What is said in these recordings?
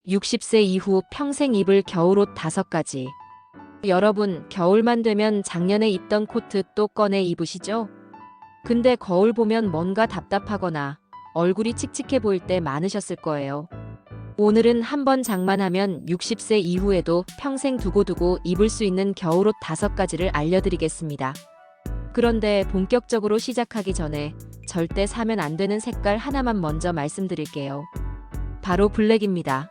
60세 이후 평생 입을 겨울옷 5가지. 여러분, 겨울만 되면 작년에 입던 코트 또 꺼내 입으시죠? 근데 거울 보면 뭔가 답답하거나 얼굴이 칙칙해 보일 때 많으셨을 거예요. 오늘은 한번 장만하면 60세 이후에도 평생 두고두고 입을 수 있는 겨울옷 5가지를 알려드리겠습니다. 그런데 본격적으로 시작하기 전에 절대 사면 안 되는 색깔 하나만 먼저 말씀드릴게요. 바로 블랙입니다.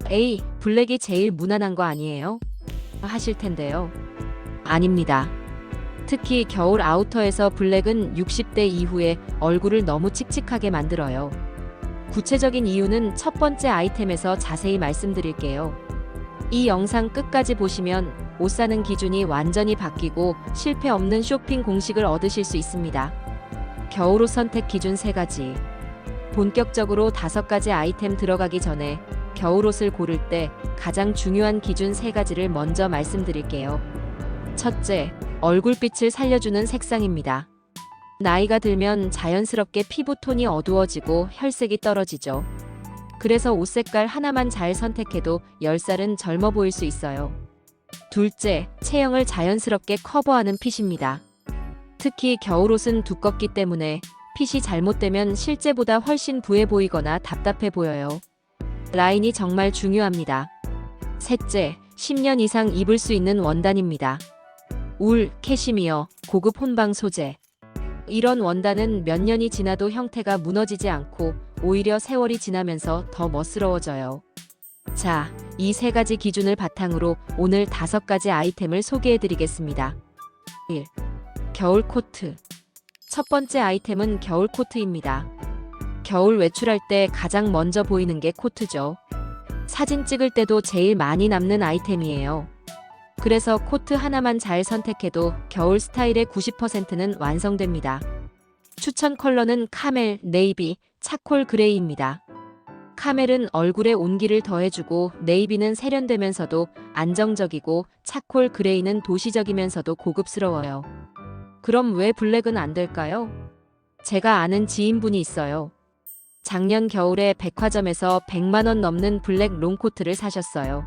에이, 블랙이 제일 무난한 거 아니에요? 하실 텐데요. 아닙니다. 특히 겨울 아우터에서 블랙은 60대 이후에 얼굴을 너무 칙칙하게 만들어요. 구체적인 이유는 첫 번째 아이템에서 자세히 말씀드릴게요. 이 영상 끝까지 보시면 옷 사는 기준이 완전히 바뀌고 실패 없는 쇼핑 공식을 얻으실 수 있습니다. 겨울옷 선택 기준 3가지. 본격적으로 5가지 아이템 들어가기 전에 겨울옷을 고를 때 가장 중요한 기준 3가지를 먼저 말씀드릴게요. 첫째, 얼굴빛을 살려주는 색상입니다. 나이가 들면 자연스럽게 피부톤이 어두워지고 혈색이 떨어지죠. 그래서 옷 색깔 하나만 잘 선택해도 10살은 젊어 보일 수 있어요. 둘째, 체형을 자연스럽게 커버하는 핏입니다. 특히 겨울옷은 두껍기 때문에 핏이 잘못되면 실제보다 훨씬 부해 보이거나 답답해 보여요. 라인이 정말 중요합니다. 셋째, 10년 이상 입을 수 있는 원단입니다. 울, 캐시미어, 고급 혼방 소재. 이런 원단은 몇 년이 지나도 형태가 무너지지 않고 오히려 세월이 지나면서 더 멋스러워져요. 자, 이 3가지 기준을 바탕으로 오늘 5가지 아이템을 소개해드리겠습니다. 1. 겨울 코트. 첫 번째 아이템은 겨울 코트입니다. 겨울 외출할 때 가장 먼저 보이는 게 코트죠. 사진 찍을 때도 제일 많이 남는 아이템이에요. 그래서 코트 하나만 잘 선택해도 겨울 스타일의 90%는 완성됩니다. 추천 컬러는 카멜, 네이비, 차콜 그레이입니다. 카멜은 얼굴에 온기를 더해주고 네이비는 세련되면서도 안정적이고 차콜 그레이는 도시적이면서도 고급스러워요. 그럼 왜 블랙은 안 될까요? 제가 아는 지인분이 있어요. 작년 겨울에 백화점에서 100만 원 넘는 블랙 롱코트를 사셨어요.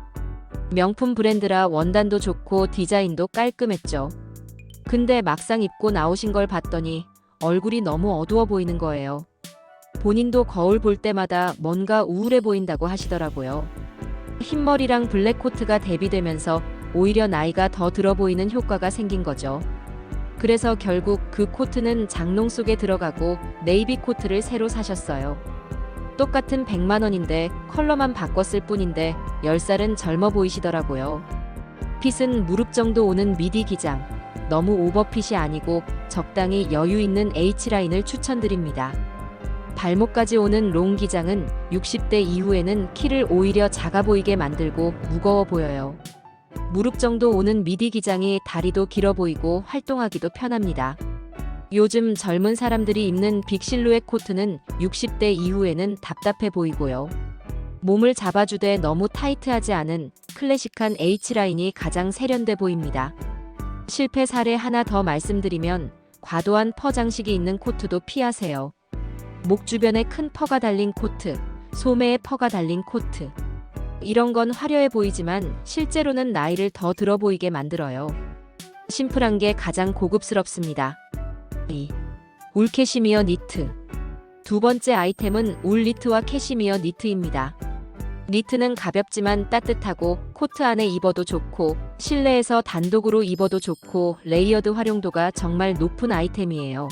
명품 브랜드라 원단도 좋고 디자인도 깔끔했죠. 근데 막상 입고 나오신 걸 봤더니 얼굴이 너무 어두워 보이는 거예요. 본인도 거울 볼 때마다 뭔가 우울해 보인다고 하시더라고요. 흰머리랑 블랙 코트가 대비되면서 오히려 나이가 더 들어 보이는 효과가 생긴 거죠. 그래서 결국 그 코트는 장롱 속에 들어가고 네이비 코트를 새로 사셨어요. 똑같은 100만 원인데 컬러만 바꿨을 뿐인데 10살은 젊어 보이시더라고요. 핏은 무릎 정도 오는 미디 기장. 너무 오버핏이 아니고 적당히 여유 있는 H라인을 추천드립니다. 발목까지 오는 롱 기장은 60대 이후에는 키를 오히려 작아 보이게 만들고 무거워 보여요. 무릎 정도 오는 미디 기장이 다리도 길어 보이고 활동하기도 편합니다. 요즘 젊은 사람들이 입는 빅 실루엣 코트는 60대 이후에는 답답해 보이고요. 몸을 잡아주되 너무 타이트하지 않은 클래식한 H라인이 가장 세련돼 보입니다. 실패 사례 하나 더 말씀드리면 과도한 퍼 장식이 있는 코트도 피하세요. 목 주변에 큰 퍼가 달린 코트, 소매에 퍼가 달린 코트. 이런 건 화려해 보이지만 실제로는 나이를 더 들어 보이게 만들어요. 심플한 게 가장 고급스럽습니다. 2. 울 캐시미어 니트. 두 번째 아이템은 울 니트와 캐시미어 니트입니다. 니트는 가볍지만 따뜻하고 코트 안에 입어도 좋고 실내에서 단독으로 입어도 좋고 레이어드 활용도가 정말 높은 아이템이에요.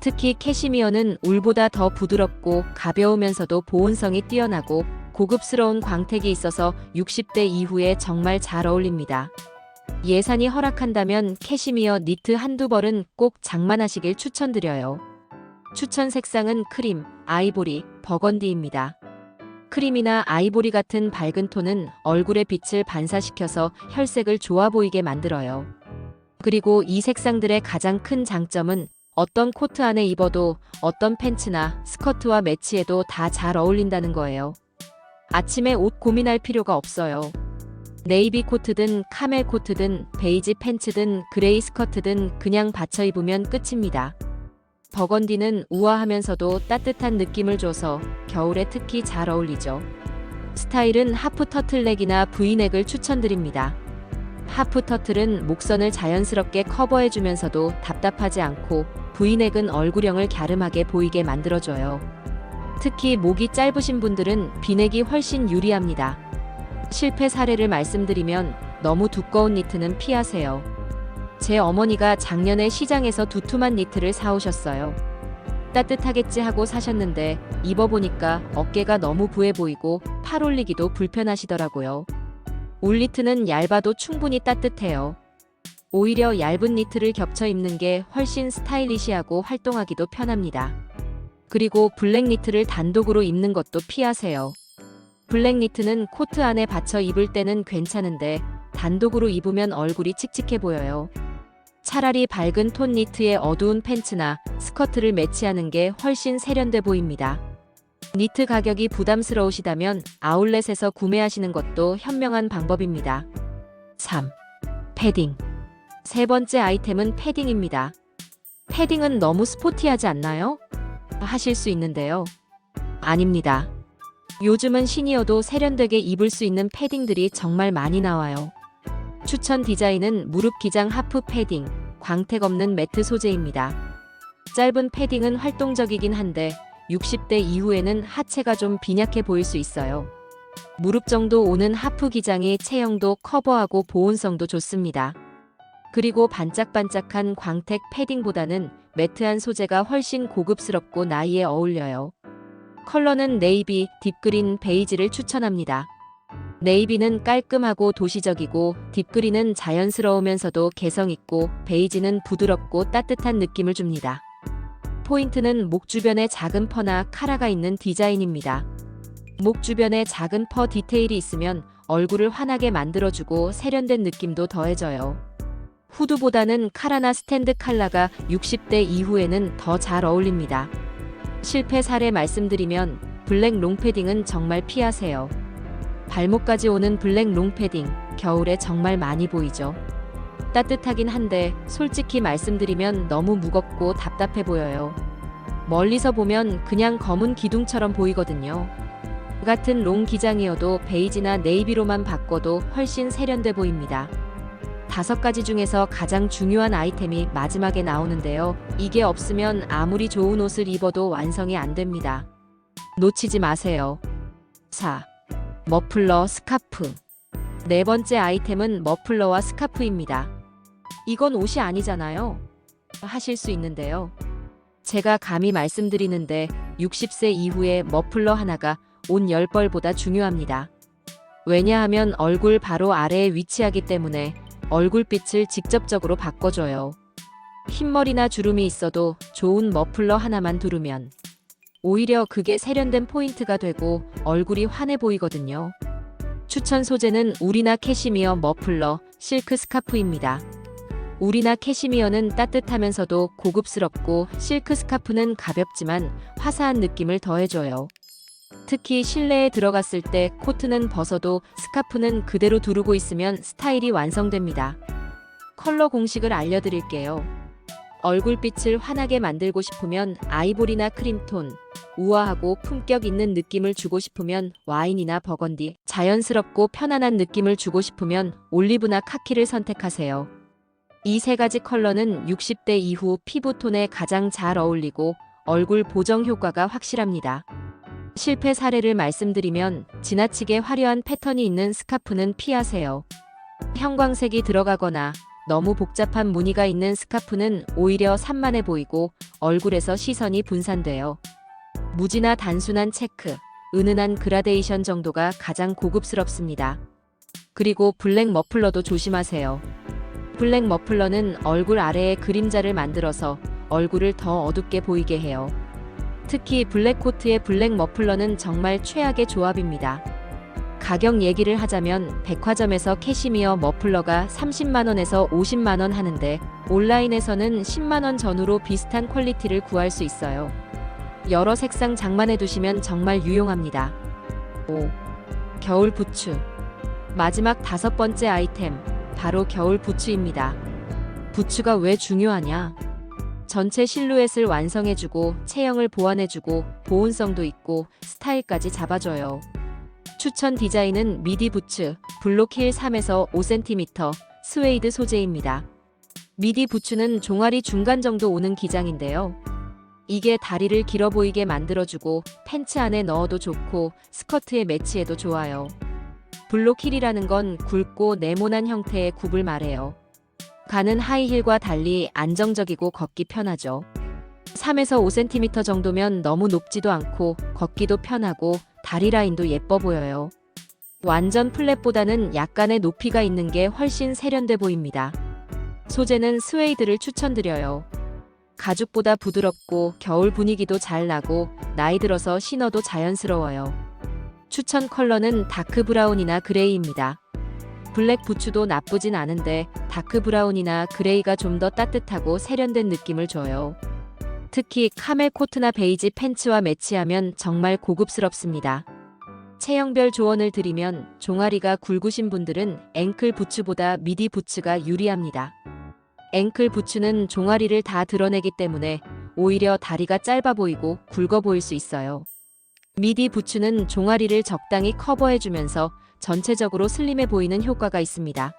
특히 캐시미어는 울보다 더 부드럽고 가벼우면서도 보온성이 뛰어나고 고급스러운 광택이 있어서 60대 이후에 정말 잘 어울립니다. 예산이 허락한다면 캐시미어 니트 한두 벌은 꼭 장만하시길 추천드려요. 추천 색상은 크림, 아이보리, 버건디입니다. 크림이나 아이보리 같은 밝은 톤은 얼굴의 빛을 반사시켜서 혈색을 좋아 보이게 만들어요. 그리고 이 색상들의 가장 큰 장점은 어떤 코트 안에 입어도 어떤 팬츠나 스커트와 매치해도 다 잘 어울린다는 거예요. 아침에 옷 고민할 필요가 없어요. 네이비 코트든 카멜 코트든 베이지 팬츠든 그레이 스커트든 그냥 받쳐 입으면 끝입니다. 버건디는 우아하면서도 따뜻한 느낌을 줘서 겨울에 특히 잘 어울리죠. 스타일은 하프 터틀넥이나 브이넥을 추천드립니다. 하프 터틀은 목선을 자연스럽게 커버해주면서도 답답하지 않고, 브이넥은 얼굴형을 갸름하게 보이게 만들어줘요. 특히 목이 짧으신 분들은 비넥이 훨씬 유리합니다. 실패 사례를 말씀드리면 너무 두꺼운 니트는 피하세요. 제 어머니가 작년에 시장에서 두툼한 니트를 사오셨어요. 따뜻하겠지 하고 사셨는데 입어보니까 어깨가 너무 부해 보이고 팔 올리기도 불편하시더라고요. 울 니트는 얇아도 충분히 따뜻해요. 오히려 얇은 니트를 겹쳐 입는 게 훨씬 스타일리시하고 활동하기도 편합니다. 그리고 블랙 니트를 단독으로 입는 것도 피하세요. 블랙 니트는 코트 안에 받쳐 입을 때는 괜찮은데 단독으로 입으면 얼굴이 칙칙해 보여요. 차라리 밝은 톤 니트에 어두운 팬츠나 스커트를 매치하는 게 훨씬 세련돼 보입니다. 니트 가격이 부담스러우시다면 아울렛에서 구매하시는 것도 현명한 방법입니다. 3. 패딩. 세 번째 아이템은 패딩입니다. 패딩은 너무 스포티하지 않나요? 하실 수 있는데요. 아닙니다. 요즘은 시니어도 세련되게 입을 수 있는 패딩들이 정말 많이 나와요. 추천 디자인은 무릎 기장 하프 패딩, 광택 없는 매트 소재입니다. 짧은 패딩은 활동적이긴 한데 60대 이후에는 하체가 좀 빈약해 보일 수 있어요. 무릎 정도 오는 하프 기장이 체형도 커버하고 보온성도 좋습니다. 그리고 반짝반짝한 광택 패딩보다는 매트한 소재가 훨씬 고급스럽고 나이에 어울려요. 컬러는 네이비, 딥그린, 베이지를 추천합니다. 네이비는 깔끔하고 도시적이고, 딥그린은 자연스러우면서도 개성있고, 베이지는 부드럽고 따뜻한 느낌을 줍니다. 포인트는 목 주변에 작은 퍼나 카라가 있는 디자인입니다. 목 주변에 작은 퍼 디테일이 있으면 얼굴을 환하게 만들어주고 세련된 느낌도 더해져요. 후드보다는 카라나 스탠드 컬러가 60대 이후에는 더 잘 어울립니다. 실패 사례 말씀드리면 블랙 롱패딩은 정말 피하세요. 발목까지 오는 블랙 롱패딩, 겨울에 정말 많이 보이죠. 따뜻하긴 한데 솔직히 말씀드리면 너무 무겁고 답답해 보여요. 멀리서 보면 그냥 검은 기둥처럼 보이거든요. 같은 롱 기장이어도 베이지나 네이비로만 바꿔도 훨씬 세련돼 보입니다. 5가지 중에서 가장 중요한 아이템이 마지막에 나오는데요. 이게 없으면 아무리 좋은 옷을 입어도 완성이 안 됩니다. 놓치지 마세요. 4. 머플러 스카프. 네 번째 아이템은 머플러와 스카프입니다. 이건 옷이 아니잖아요. 하실 수 있는데요. 제가 감히 말씀드리는데 60세 이후에 머플러 하나가 옷 10벌보다 중요합니다. 왜냐하면 얼굴 바로 아래에 위치하기 때문에 얼굴빛을 직접적으로 바꿔줘요. 흰머리나 주름이 있어도 좋은 머플러 하나만 두르면 오히려 그게 세련된 포인트가 되고 얼굴이 환해 보이거든요. 추천 소재는 울이나 캐시미어 머플러, 실크 스카프입니다. 울이나 캐시미어는 따뜻하면서도 고급스럽고, 실크 스카프는 가볍지만 화사한 느낌을 더해줘요. 특히 실내에 들어갔을 때 코트는 벗어도 스카프는 그대로 두르고 있으면 스타일이 완성됩니다. 컬러 공식을 알려드릴게요. 얼굴빛을 환하게 만들고 싶으면 아이보리나 크림톤, 우아하고 품격 있는 느낌을 주고 싶으면 와인이나 버건디, 자연스럽고 편안한 느낌을 주고 싶으면 올리브나 카키를 선택하세요. 이 3가지 컬러는 60대 이후 피부톤에 가장 잘 어울리고 얼굴 보정 효과가 확실합니다. 실패 사례를 말씀드리면 지나치게 화려한 패턴이 있는 스카프는 피하세요. 형광색이 들어가거나 너무 복잡한 무늬가 있는 스카프는 오히려 산만해 보이고 얼굴에서 시선이 분산돼요. 무지나 단순한 체크, 은은한 그라데이션 정도가 가장 고급스럽습니다. 그리고 블랙 머플러도 조심하세요. 블랙 머플러는 얼굴 아래에 그림자를 만들어서 얼굴을 더 어둡게 보이게 해요. 특히 블랙 코트에 블랙 머플러는 정말 최악의 조합입니다. 가격 얘기를 하자면 백화점에서 캐시미어 머플러가 30만원에서 50만원 하는데 온라인에서는 10만원 전후로 비슷한 퀄리티를 구할 수 있어요. 여러 색상 장만해 두시면 정말 유용합니다. 5. 겨울 부츠. 마지막 5번째 아이템, 바로 겨울 부츠입니다. 부츠가 왜 중요하냐? 전체 실루엣을 완성해주고 체형을 보완해주고 보온성도 있고 스타일까지 잡아줘요. 추천 디자인은 미디 부츠, 블록힐 3에서 5cm, 스웨이드 소재입니다. 미디 부츠는 종아리 중간 정도 오는 기장인데요. 이게 다리를 길어 보이게 만들어주고 팬츠 안에 넣어도 좋고 스커트에 매치해도 좋아요. 블록힐이라는 건 굵고 네모난 형태의 굽을 말해요. 가는 하이힐과 달리 안정적이고 걷기 편하죠. 3에서 5cm 정도면 너무 높지도 않고 걷기도 편하고 다리 라인도 예뻐 보여요. 완전 플랫보다는 약간의 높이가 있는 게 훨씬 세련돼 보입니다. 소재는 스웨이드를 추천드려요. 가죽보다 부드럽고 겨울 분위기도 잘 나고 나이 들어서 신어도 자연스러워요. 추천 컬러는 다크 브라운이나 그레이입니다. 블랙 부츠도 나쁘진 않은데 다크 브라운이나 그레이가 좀 더 따뜻하고 세련된 느낌을 줘요. 특히 카멜 코트나 베이지 팬츠와 매치하면 정말 고급스럽습니다. 체형별 조언을 드리면 종아리가 굵으신 분들은 앵클 부츠보다 미디 부츠가 유리합니다. 앵클 부츠는 종아리를 다 드러내기 때문에 오히려 다리가 짧아 보이고 굵어 보일 수 있어요. 미디 부츠는 종아리를 적당히 커버해주면서 전체적으로 슬림해 보이는 효과가 있습니다.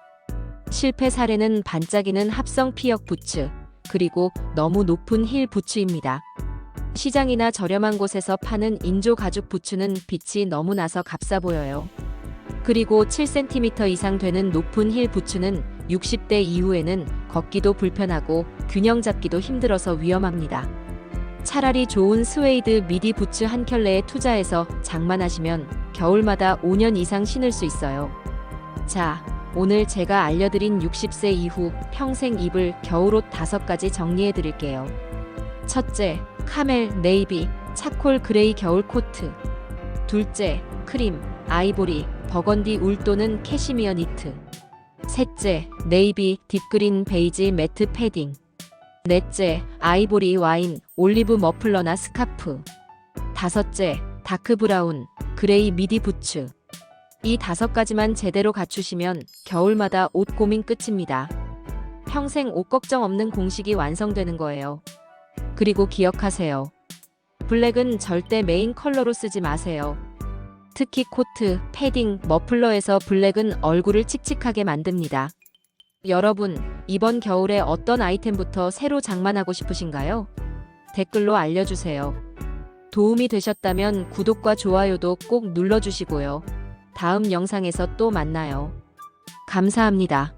실패 사례는 반짝이는 합성 피역 부츠, 그리고 너무 높은 힐 부츠입니다. 시장이나 저렴한 곳에서 파는 인조 가죽 부츠는 빛이 너무 나서 값싸 보여요. 그리고 7cm 이상 되는 높은 힐 부츠는 60대 이후에는 걷기도 불편하고 균형 잡기도 힘들어서 위험합니다. 차라리 좋은 스웨이드 미디 부츠 한 켤레에 투자해서 장만하시면 겨울마다 5년 이상 신을 수 있어요. 자, 오늘 제가 알려드린 60세 이후 평생 입을 겨울옷 5가지 정리해 드릴게요. 첫째, 카멜, 네이비, 차콜 그레이 겨울 코트. 둘째, 크림, 아이보리, 버건디 울 또는 캐시미어 니트. 셋째, 네이비, 딥그린 베이지 매트 패딩. 넷째, 아이보리 와인, 올리브 머플러나 스카프. 다섯째, 다크 브라운, 그레이 미디 부츠. 이 5가지만 제대로 갖추시면 겨울마다 옷 고민 끝입니다. 평생 옷 걱정 없는 공식이 완성되는 거예요. 그리고 기억하세요. 블랙은 절대 메인 컬러로 쓰지 마세요. 특히 코트, 패딩, 머플러에서 블랙은 얼굴을 칙칙하게 만듭니다. 여러분, 이번 겨울에 어떤 아이템부터 새로 장만하고 싶으신가요? 댓글로 알려주세요. 도움이 되셨다면 구독과 좋아요도 꼭 눌러주시고요. 다음 영상에서 또 만나요. 감사합니다.